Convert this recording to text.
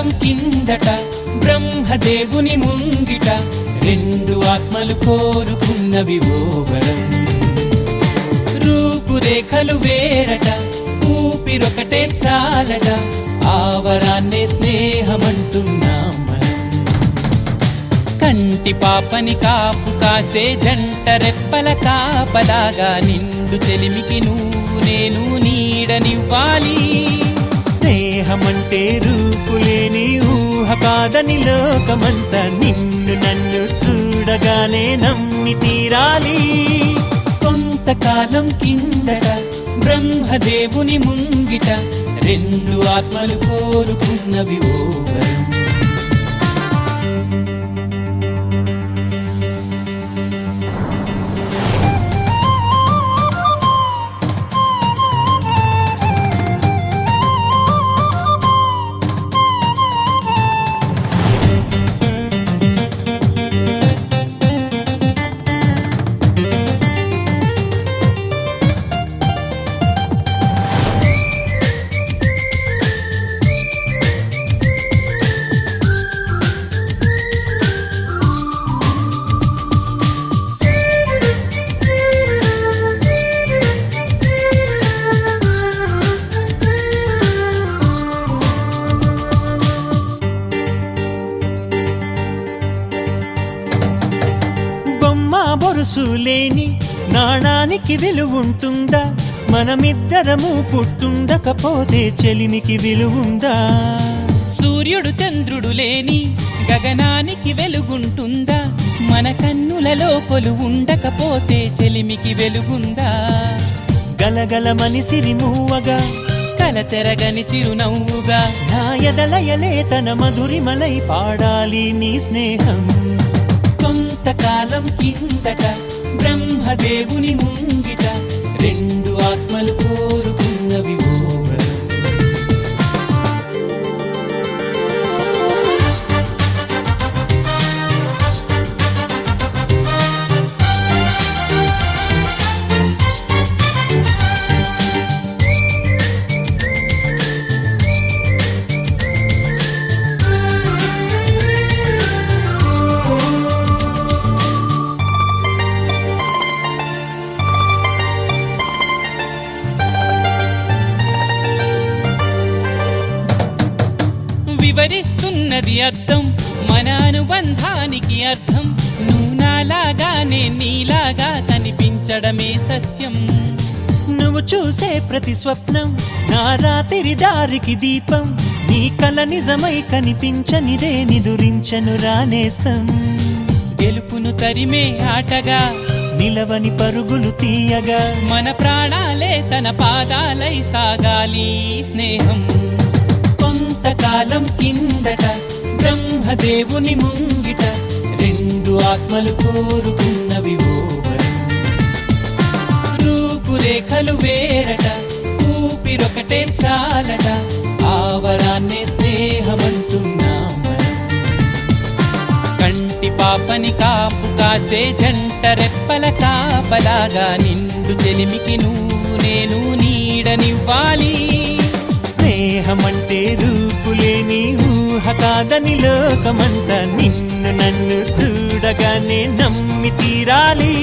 కొంతకాలం కిందట బ్రహ్మదేవుని ముంగిట రెండు ఆత్మలు కోరుకున్నవి ఓ వరం. రూపురేఖలు వేరట, ఊపిరొకటే చాలట, ఆ వరాన్నే స్నేహమంటున్నాం మనం. కంటి పాపని కాపు కాసే జంట రెప్పల కాపలాగా నిండు చెలిమికి నువ్వు నేను నీడనివ్వాలి. స్నేహమంటే రూపులేని ఊహ కాదని లోకమంతా నిన్ను నన్ను చూడగానే నమ్మి తీరాలి. కొంతకాలం కిందట బ్రహ్మదేవుని ముంగిట రెండు ఆత్మలు కోరుకున్నవి ఓ వరం. బొరుసులేని నాణానికి విలువుంటుందా? మనమిద్దరము పుట్టుండకపోతే చెలిమికి విలువుందా? సూర్యుడు చంద్రుడు లేని గగనానికి వెలుగుంటుందా? మన కన్నులలో కొలువుండకపోతే చెలిమికి వెలుగుందా? గలగలమని సిరిమూవగా కలతెరగని చిరునవ్వుగా నా ఎదలయలే తన మధురిమలై పాడాలి నీ స్నేహం. కొంతకాలం కిందట బ్రహ్మదేవుని ముంగిట రెండు ఆత్మలు కోరుకున్నవి ఓ వరం. వివరిస్తున్నది అర్థం మన అనుబంధానికి అర్థం. నువ్వు నాలాగానే నీలాగా కనిపించడమే సత్యం. నువ్వు చూసే ప్రతి స్వప్నం నా రాత్రి దారికి దీపం. నీ కల నిజమై కనిపించనిదే నిదురించను రానేస్తం. గెలుపును తరిమే ఆటగా నిలవని పరుగులు తీయగా మన ప్రాణాలే తన పాదాలై సాగాలి స్నేహం. కొంతకాలం కిందట బ్రహ్మదేవుని ముంగిట రెండు ఆత్మలు కోరుకున్నవి ఓ వరం. రూపురేఖలు వేరట, ఊపిరొకటే చాలట, ఆ వరాన్నే స్నేహమంటున్నాం మనం. కంటి పాపని కాపు కాసే జంట రెప్పల కాపలాగా నిండు చెలిమికి నువ్వు నేను నీడనివ్వాలి. స్నేహమంటే రూపులేని ఊహ కాదని లోకమంతా నిన్ను నన్ను చూడగానే నమ్మి తీరాలి.